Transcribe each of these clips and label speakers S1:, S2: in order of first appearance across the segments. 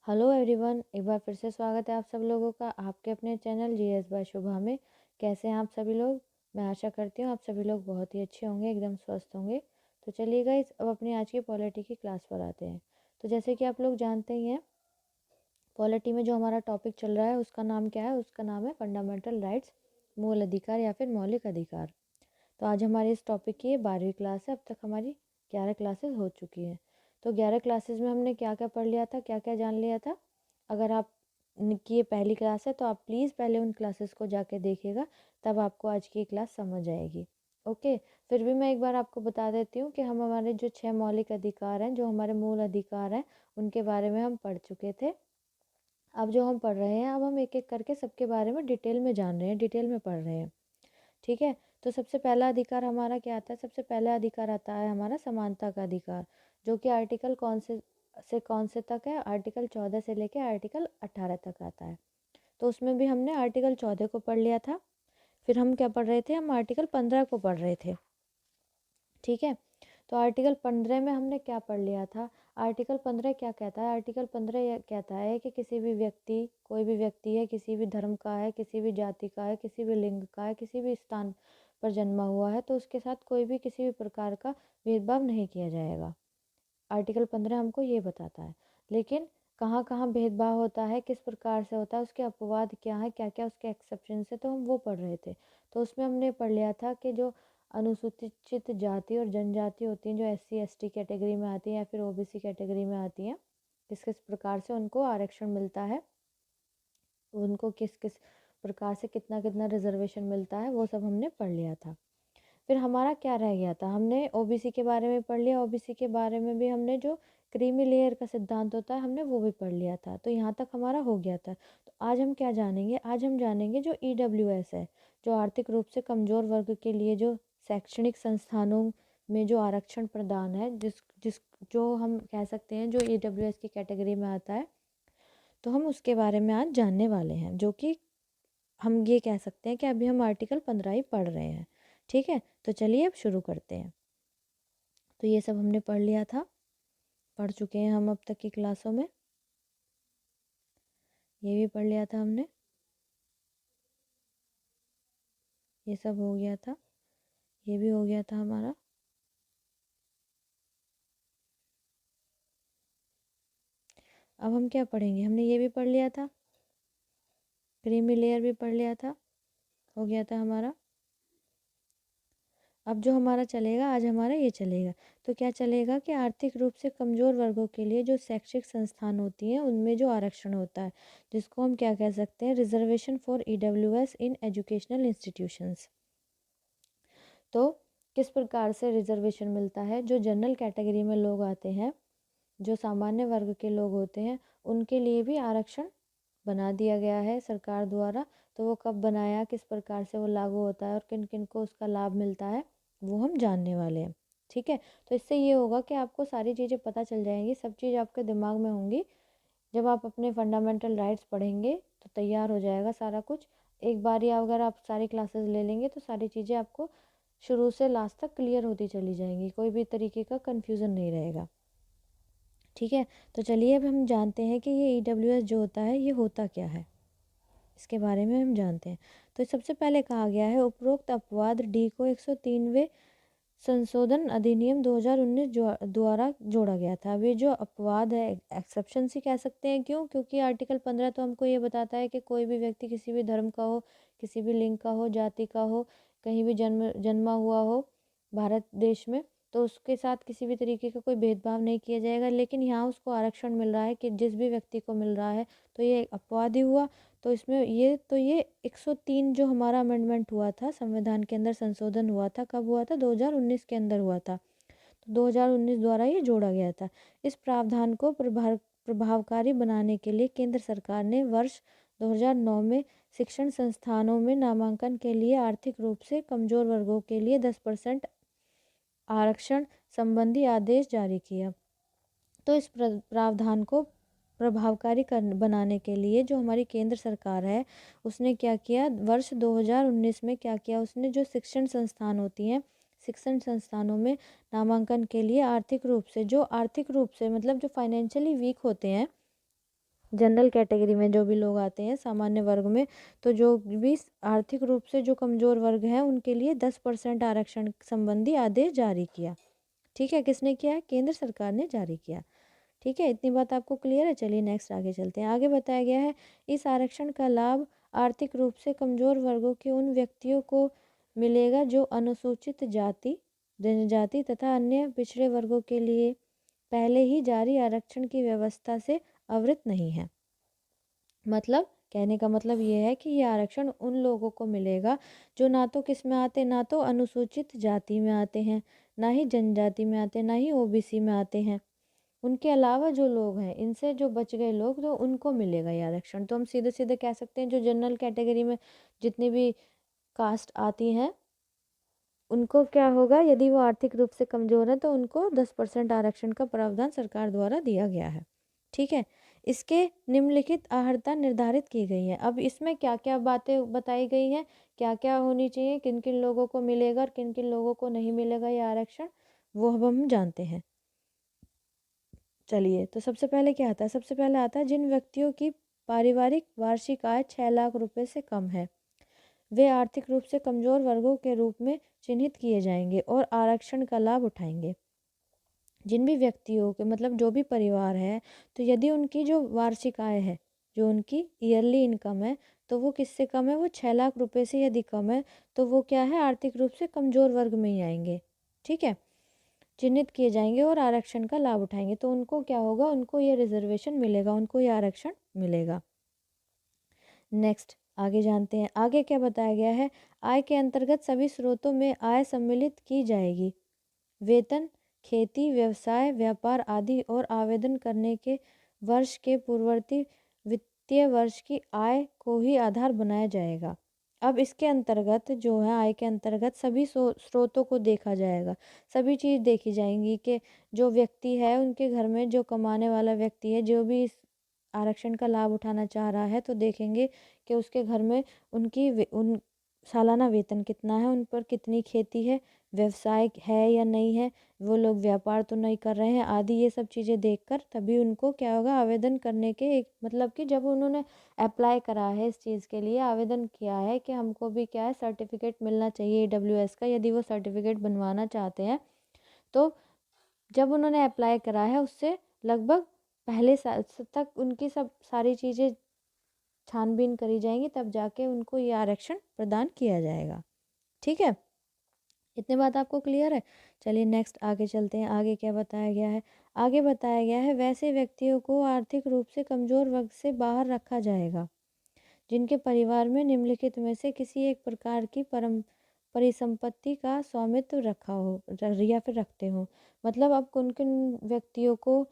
S1: Hello everyone, एक बार फिर से स्वागत है आप सब लोगों का आपके अपने चैनल जीएस बाय शुभा में। कैसे हैं आप सभी लोग? मैं आशा करती हूँ आप सभी लोग बहुत ही अच्छे होंगे, एकदम स्वस्थ होंगे। तो चलिए गाइस, अब अपनी आज की पॉलिटी की क्लास पर आते हैं। तो जैसे कि आप लोग जानते ही हैं, पॉलिटी में जो हमारा टॉपिक चल रहा है उसका नाम क्या है? उसका नाम है फंडामेंटल राइट्स, मूल अधिकार या फिर मौलिक अधिकार। तो आज हमारी इस टॉपिक की 12वीं क्लास है। अब तक हमारी 11 क्लासेस हो चुकी हैं। तो 11 क्लासेस में हमने क्या क्या पढ़ लिया था, क्या क्या जान लिया था? अगर आप की ये पहली क्लास है तो आप प्लीज़ पहले उन क्लासेस को जाके देखिएगा, तब आपको आज की क्लास समझ आएगी। ओके, फिर भी मैं एक बार आपको बता देती हूँ कि हम हमारे जो 6 मौलिक अधिकार हैं, जो हमारे मूल अधिकार हैं, उनके बारे में हम पढ़ चुके थे। अब जो हम पढ़ रहे हैं, अब हम एक एक करके सबके बारे में डिटेल में जान रहे हैं, डिटेल में पढ़ रहे हैं। ठीक है, तो सबसे पहला अधिकार हमारा क्या आता है? सबसे पहला अधिकार आता है हमारा समानता का अधिकार, जो कि आर्टिकल कौन से तक है? आर्टिकल 14 से लेके आर्टिकल 18 तक आता है। तो उसमें भी हमने आर्टिकल 14 को पढ़ लिया था। फिर हम क्या पढ़ रहे थे? हम आर्टिकल 15 को पढ़ रहे थे। ठीक है, तो आर्टिकल 15 में हमने क्या पढ़ लिया था? आर्टिकल 15 क्या कहता है? आर्टिकल 15 यह कहता है कि किसी भी व्यक्ति, कोई भी व्यक्ति है, किसी भी धर्म का है, किसी भी जाति का है, किसी भी लिंग का है, किसी भी स्थान पर जन्मा हुआ है, तो उसके साथ कोई भी किसी भी प्रकार का भेदभाव नहीं किया जाएगा। आर्टिकल 15 हमको ये बताता है। लेकिन कहाँ कहाँ भेदभाव होता है, किस प्रकार से होता है, उसके अपवाद क्या है, क्या क्या उसके एक्सेप्शन है, तो हम वो पढ़ रहे थे। तो उसमें हमने पढ़ लिया था कि जो अनुसूचित जाति और जनजाति होती हैं, जो एससी एसटी कैटेगरी में आती हैं या फिर ओबीसी कैटेगरी में आती हैं, किस किस प्रकार से उनको आरक्षण मिलता है, उनको किस किस प्रकार से कितना कितना रिजर्वेशन मिलता है, वो सब हमने पढ़ लिया था। फिर हमारा क्या रह गया था? हमने ओबीसी के बारे में पढ़ लिया। ओबीसी के बारे में भी हमने जो क्रीमी लेयर का सिद्धांत होता है, हमने वो भी पढ़ लिया था। तो यहाँ तक हमारा हो गया था। तो आज हम क्या जानेंगे? आज हम जानेंगे जो ईडब्ल्यूएस है, जो आर्थिक रूप से कमज़ोर वर्ग के लिए जो शैक्षणिक संस्थानों में जो आरक्षण प्रदान है, जिस जिस जो हम कह सकते हैं जो ईडब्ल्यूएस की कैटेगरी में आता है, तो हम उसके बारे में आज जानने वाले हैं। जो कि हम ये कह सकते हैं कि अभी हम आर्टिकल 15 ही पढ़ रहे हैं। ठीक है, तो चलिए अब शुरू करते हैं। तो ये सब हमने पढ़ लिया था, पढ़ चुके हैं हम अब तक की क्लासों में। ये भी पढ़ लिया था हमने, ये सब हो गया था, ये भी हो गया था हमारा। अब हम क्या पढ़ेंगे? हमने ये भी पढ़ लिया था, क्रीमी लेयर भी पढ़ लिया था, हो गया था हमारा। अब जो हमारा चलेगा, आज हमारा ये चलेगा। तो क्या चलेगा कि आर्थिक रूप से कमज़ोर वर्गों के लिए जो शैक्षिक संस्थान होती हैं, उनमें जो आरक्षण होता है, जिसको हम क्या कह सकते हैं? Reservation for EWS in educational institutions. तो किस प्रकार से रिजर्वेशन मिलता है? जो जनरल कैटेगरी में लोग आते हैं, जो सामान्य वर्ग के लोग होते हैं, उनके लिए भी आरक्षण बना दिया गया है सरकार द्वारा। तो वो कब बनाया, किस प्रकार से वो लागू होता है और किन किन को उसका लाभ मिलता है, वो हम जानने वाले हैं। ठीक है, तो इससे ये होगा कि आपको सारी चीज़ें पता चल जाएंगी, सब चीज़ आपके दिमाग में होंगी। जब आप अपने फंडामेंटल राइट्स पढ़ेंगे तो तैयार हो जाएगा सारा कुछ। एक बार ही अगर आप सारी क्लासेस ले लेंगे तो सारी चीज़ें आपको शुरू से लास्ट तक क्लियर होती चली जाएंगी, कोई भी तरीके का कन्फ्यूज़न नहीं रहेगा। ठीक है, तो चलिए अब हम जानते हैं कि ये ईडब्ल्यूएस जो होता है, ये होता क्या है, इसके बारे में हम जानते हैं। तो सबसे पहले कहा गया है, उपरोक्त अपवाद डी को 103वें संशोधन अधिनियम 2019 द्वारा जोड़ा गया था। अब ये जो अपवाद है, एक्सेप्शन ही कह सकते हैं। क्यों? क्योंकि आर्टिकल 15 तो हमको ये बताता है कि कोई भी व्यक्ति किसी भी धर्म का हो, किसी भी लिंग का हो, जाति का हो, कहीं भी जन्मा हुआ हो भारत देश में, तो उसके साथ किसी भी तरीके का कोई भेदभाव नहीं किया जाएगा। लेकिन यहाँ उसको आरक्षण मिल रहा है कि जिस भी व्यक्ति को मिल रहा है, तो ये एक अपवाद ही हुआ। तो इसमें ये 103 जो हमारा अमेंडमेंट हुआ था, संविधान के अंदर संशोधन हुआ था, कब हुआ था? 2019 के अंदर हुआ था। तो 2019 द्वारा ये जोड़ा गया था। इस प्रावधान को प्रभावकारी बनाने के लिए केंद्र सरकार ने वर्ष 2009 में शिक्षण संस्थानों में नामांकन के लिए आर्थिक रूप से कमजोर वर्गों के लिए 10% आरक्षण संबंधी आदेश जारी किया। तो इस प्रावधान को प्रभावकारी बनाने के लिए जो हमारी केंद्र सरकार है, उसने क्या किया? वर्ष 2019 में क्या किया उसने? जो शिक्षण संस्थान होती हैं, शिक्षण संस्थानों में नामांकन के लिए आर्थिक रूप से मतलब जो फाइनेंशियली वीक होते हैं, जनरल कैटेगरी में जो भी लोग आते हैं सामान्य वर्ग में, तो जो भी आर्थिक रूप से जो कमज़ोर वर्ग हैं उनके लिए 10% आरक्षण संबंधी आदेश जारी किया। ठीक है, किसने किया है? केंद्र सरकार ने जारी किया। ठीक है, इतनी बात आपको क्लियर है? चलिए नेक्स्ट आगे चलते हैं। आगे बताया गया है, इस आरक्षण का लाभ आर्थिक रूप से कमज़ोर वर्गों के उन व्यक्तियों को मिलेगा जो अनुसूचित जाति, जनजाति तथा अन्य पिछड़े वर्गों के लिए पहले ही जारी आरक्षण की व्यवस्था से अवगत नहीं है। मतलब कहने का मतलब ये है कि ये आरक्षण उन लोगों को मिलेगा जो ना तो किस में आते, ना तो अनुसूचित जाति में आते हैं, ना ही जनजाति में आते, ना ही ओबीसी में आते हैं। उनके अलावा जो लोग हैं, इनसे जो बच गए लोग, तो उनको मिलेगा ये आरक्षण। तो हम सीधे सीधे कह सकते हैं जो जनरल कैटेगरी में जितनी भी कास्ट आती हैं उनको क्या होगा, यदि वो आर्थिक रूप से कमज़ोर है तो उनको 10% आरक्षण का प्रावधान सरकार द्वारा दिया गया है। ठीक है, इसके निम्नलिखित अर्हता निर्धारित की गई है। अब इसमें क्या क्या बातें बताई गई हैं, क्या क्या होनी चाहिए, किन किन लोगों को मिलेगा और किन किन लोगों को नहीं मिलेगा ये आरक्षण, वो अब हम जानते हैं। चलिए, तो सबसे पहले क्या आता है? सबसे पहले आता है जिन व्यक्तियों की पारिवारिक वार्षिक आय 6 लाख रुपए से कम है, वे आर्थिक रूप से कमज़ोर वर्गों के रूप में चिन्हित किए जाएंगे और आरक्षण का लाभ उठाएंगे। जिन भी व्यक्तियों के मतलब जो भी परिवार है, तो यदि उनकी जो वार्षिक आय है, जो उनकी ईयरली इनकम है, तो वो किससे कम है? वो 6 लाख रुपए से यदि कम है, तो वो क्या है? आर्थिक रूप से कमज़ोर वर्ग में ही आएंगे। ठीक है, चिन्हित किए जाएंगे और आरक्षण का लाभ उठाएंगे। तो उनको क्या होगा? उनको ये रिजर्वेशन मिलेगा, उनको ये आरक्षण मिलेगा। नेक्स्ट आगे जानते हैं, आगे क्या बताया गया है? आय के अंतर्गत सभी स्रोतों में आय सम्मिलित की जाएगी। वेतन, खेती, व्यवसाय, व्यापार आदि और आवेदन करने के वर्ष के पूर्ववर्ती वित्तीय वर्ष की आय को ही आधार बनाया जाएगा। अब इसके अंतर्गत जो है, आय के अंतर्गत सभी स्रोतों को देखा जाएगा, सभी चीज़ देखी जाएंगी कि जो व्यक्ति है उनके घर में जो कमाने वाला व्यक्ति है, जो भी इस आरक्षण का लाभ उठाना चाह रहा है, तो देखेंगे कि उसके घर में उन सालाना वेतन कितना है, उन पर कितनी खेती है, व्यवसाय है या नहीं है, वो लोग व्यापार तो नहीं कर रहे हैं आदि। ये सब चीज़ें देखकर तभी उनको क्या होगा? आवेदन करने के एक मतलब कि जब उन्होंने अप्लाई करा है इस चीज़ के लिए, आवेदन किया है कि हमको भी क्या है, सर्टिफिकेट मिलना चाहिए ईडब्ल्यूएस का, यदि वो सर्टिफिकेट बनवाना चाहते हैं, तो जब उन्होंने अप्लाई करा है उससे लगभग पहले साल तक उनकी सब सारी चीज़ें छानबीन करी जाएंगी, तब जाके उनको ये आरक्षण प्रदान किया जाएगा। ठीक है, इतनी बात आपको क्लियर है? चलिए नेक्स्ट आगे चलते हैं। आगे क्या बताया गया है? आगे बताया गया है, वैसे व्यक्तियों को आर्थिक रूप से कमज़ोर वर्ग से बाहर रखा जाएगा जिनके परिवार में निम्नलिखित में से किसी एक प्रकार की परिसंपत्ति का स्वामित्व रखा हो या फिर रखते हो। मतलब अब किन किन व्यक्तियों को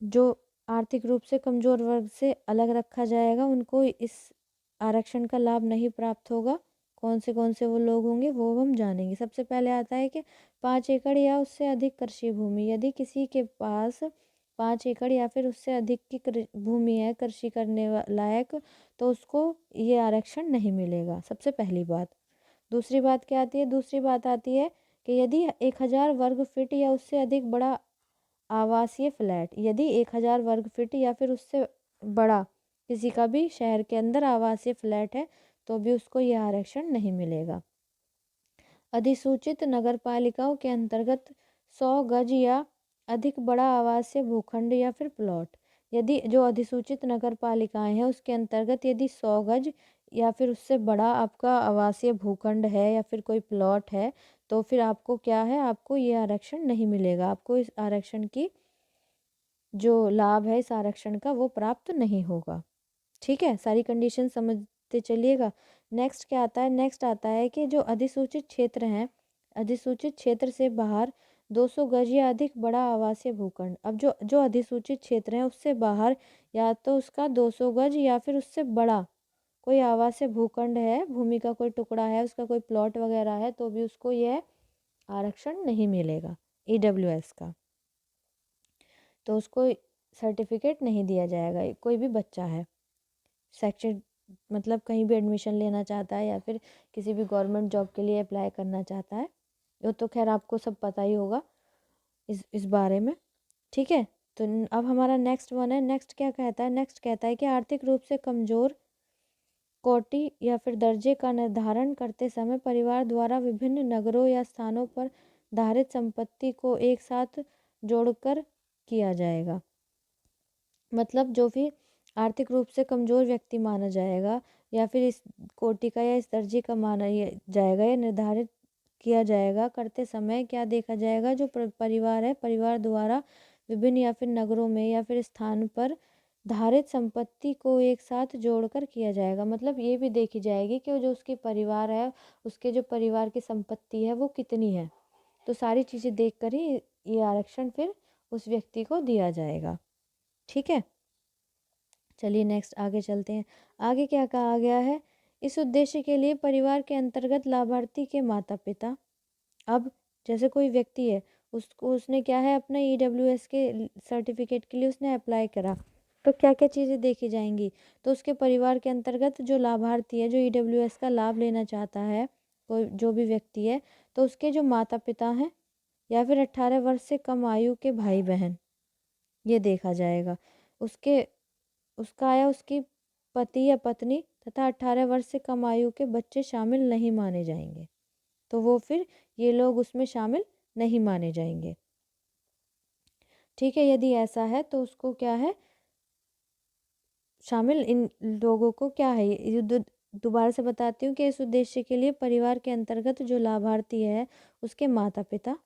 S1: जो आर्थिक रूप से कमज़ोर वर्ग से अलग रखा जाएगा, उनको इस आरक्षण का लाभ नहीं प्राप्त होगा। कौन से वो लोग होंगे वो हम जानेंगे। सबसे पहले आता है कि 5 एकड़ या उससे अधिक कृषि भूमि, यदि किसी के पास 5 एकड़ या फिर उससे अधिक की भूमि है कृषि करने लायक, तो उसको ये आरक्षण नहीं मिलेगा। सबसे पहली बात। दूसरी बात क्या आती है? दूसरी बात आती है कि यदि 1000 वर्ग फीट या उससे अधिक बड़ा आवासीय फ्लैट, यदि 1000 वर्ग फीट या फिर उससे बड़ा किसी का भी शहर के अंदर आवासीय फ्लैट है, तो भी उसको यह आरक्षण नहीं मिलेगा। अधिसूचित नगरपालिकाओं के अंतर्गत 100 गज या अधिक बड़ा आवासीय भूखंड या फिर प्लॉट, यदि जो अधिसूचित नगरपालिकाएं हैं उसके अंतर्गत यदि 100 गज या फिर उससे बड़ा आपका आवासीय भूखंड है या फिर कोई प्लॉट है, तो फिर आपको क्या है? आपको ये आरक्षण नहीं मिलेगा। आपको इस आरक्षण की जो लाभ है इस आरक्षण का वो प्राप्त नहीं होगा। ठीक है, सारी कंडीशन समझते चलिएगा। नेक्स्ट क्या आता है? नेक्स्ट आता है कि जो अधिसूचित क्षेत्र हैं, अधिसूचित क्षेत्र से बाहर 200 गज या अधिक बड़ा आवासीय भूखंड। अब जो जो अधिसूचित क्षेत्र है उससे बाहर या तो उसका 200 गज या फिर उससे बड़ा कोई आवासीय भूखंड है, भूमि का कोई टुकड़ा है, उसका कोई प्लॉट वगैरह है, तो भी उसको यह आरक्षण नहीं मिलेगा ईडब्ल्यूएस का। तो उसको सर्टिफिकेट नहीं दिया जाएगा। कोई भी बच्चा है, सेक्शन मतलब कहीं भी एडमिशन लेना चाहता है या फिर किसी भी गवर्नमेंट जॉब के लिए अप्लाई करना चाहता है, वो तो खैर आपको सब पता ही होगा इस बारे में। ठीक है, तो अब हमारा नेक्स्ट वन है। नेक्स्ट क्या कहता है? नेक्स्ट कहता है कि आर्थिक रूप से कमज़ोर कोटि या फिर दर्जे का निर्धारण करते समय परिवार द्वारा विभिन्न नगरों या स्थानों पर धारित संपत्ति को एक साथ जोड़कर किया जाएगा। मतलब जो भी आर्थिक रूप से कमज़ोर व्यक्ति माना जाएगा या फिर इस कोटि का या इस दर्जे का माना जाएगा या निर्धारित किया जाएगा, करते समय क्या देखा जाएगा? जो परिवार है, परिवार द्वारा विभिन्न या फिर नगरों में या फिर स्थान पर धारित संपत्ति को एक साथ जोड़कर किया जाएगा। मतलब ये भी देखी जाएगी कि जो उसके परिवार है, उसके जो परिवार की संपत्ति है वो कितनी है। तो सारी चीज़ें देख कर ही ये आरक्षण फिर उस व्यक्ति को दिया जाएगा। ठीक है, चलिए नेक्स्ट आगे चलते हैं। आगे क्या कहा गया है? इस उद्देश्य के लिए परिवार के अंतर्गत लाभार्थी के माता पिता, अब जैसे कोई व्यक्ति है, उसने क्या है, अपना ईडब्ल्यूएस के सर्टिफिकेट के लिए उसने अप्लाई करा, तो क्या क्या चीज़ें देखी जाएंगी? तो उसके परिवार के अंतर्गत जो लाभार्थी है, जो ईडब्ल्यूएस का लाभ लेना चाहता है, कोई जो भी व्यक्ति है, तो उसके जो माता पिता हैं या फिर 18 वर्ष से कम आयु के भाई बहन, ये देखा जाएगा। उसके उसका या उसकी पति या पत्नी तथा 18 वर्ष से कम आयु के बच्चे शामिल नहीं माने जाएंगे। तो वो फिर ये लोग उसमें शामिल नहीं माने जाएंगे। ठीक है, यदि ऐसा है तो उसको क्या है, शामिल इन लोगों को क्या है, ये दोबारा से बताती हूँ कि इस उद्देश्य के लिए परिवार के अंतर्गत जो लाभार्थी है, उसके माता पिता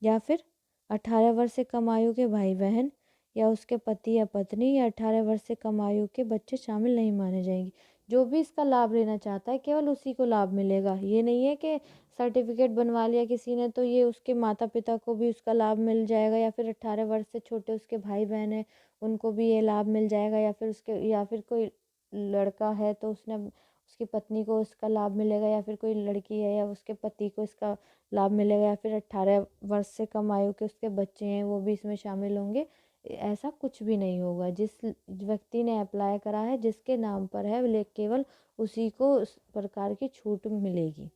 S1: या फिर 18 वर्ष से कम आयु के भाई बहन या उसके पति या पत्नी या 18 वर्ष से कम आयु के बच्चे शामिल नहीं माने जाएंगे। जो भी इसका लाभ लेना चाहता है केवल उसी को लाभ मिलेगा। ये नहीं है कि सर्टिफिकेट बनवा लिया किसी ने तो ये उसके माता पिता को भी उसका लाभ मिल जाएगा, या फिर 18 वर्ष से छोटे उसके भाई बहन हैं उनको भी ये लाभ मिल जाएगा, या फिर उसके या फिर कोई लड़का है तो उसने उसकी पत्नी को इसका लाभ मिलेगा, या फिर कोई लड़की है या उसके पति को इसका लाभ मिलेगा, या फिर 18 वर्ष से कम आयु के उसके बच्चे हैं वो भी इसमें शामिल होंगे। ऐसा कुछ भी नहीं होगा। जिस व्यक्ति ने अप्लाई करा है, जिसके नाम पर है, ले केवल उसी को उस प्रकार की छूट मिलेगी।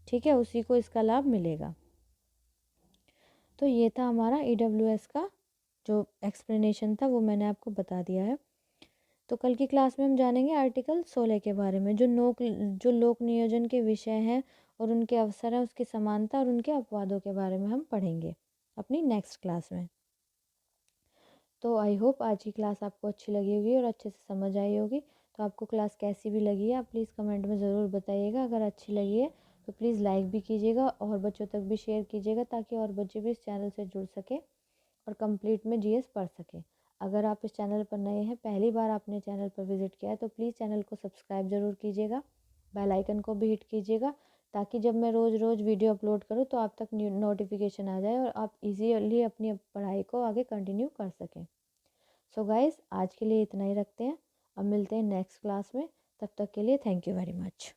S1: ठीक है, उसी को इसका लाभ मिलेगा। तो ये था हमारा ईडब्ल्यूएस का जो एक्सप्लेनेशन था, वो मैंने आपको बता दिया है। तो कल की क्लास में हम जानेंगे आर्टिकल 16 के बारे में, जो लोक नियोजन के विषय हैं और उनके अवसर हैं, उसकी समानता और उनके अपवादों के बारे में हम पढ़ेंगे अपनी नेक्स्ट क्लास में। तो आई होप आज की क्लास आपको अच्छी लगी होगी और अच्छे से समझ आई होगी। तो आपको क्लास कैसी भी लगी है आप प्लीज़ कमेंट में ज़रूर बताइएगा। अगर अच्छी लगी है तो प्लीज़ लाइक भी कीजिएगा और बच्चों तक भी शेयर कीजिएगा, ताकि और बच्चे भी इस चैनल से जुड़ सके और कंप्लीट में जीएस पढ़ सके। अगर आप इस चैनल पर नए हैं, पहली बार आपने चैनल पर विजिट किया है, तो प्लीज़ चैनल को सब्सक्राइब ज़रूर कीजिएगा, बेल आइकन को भी हिट कीजिएगा, ताकि जब मैं रोज़ रोज़ वीडियो अपलोड करूँ तो आप तक नोटिफिकेशन आ जाए और आप इजीली अपनी पढ़ाई को आगे कंटिन्यू कर सकें। सो गाइस, आज के लिए इतना ही रखते हैं। अब मिलते हैं नेक्स्ट क्लास में। तब तक के लिए थैंक यू वेरी मच।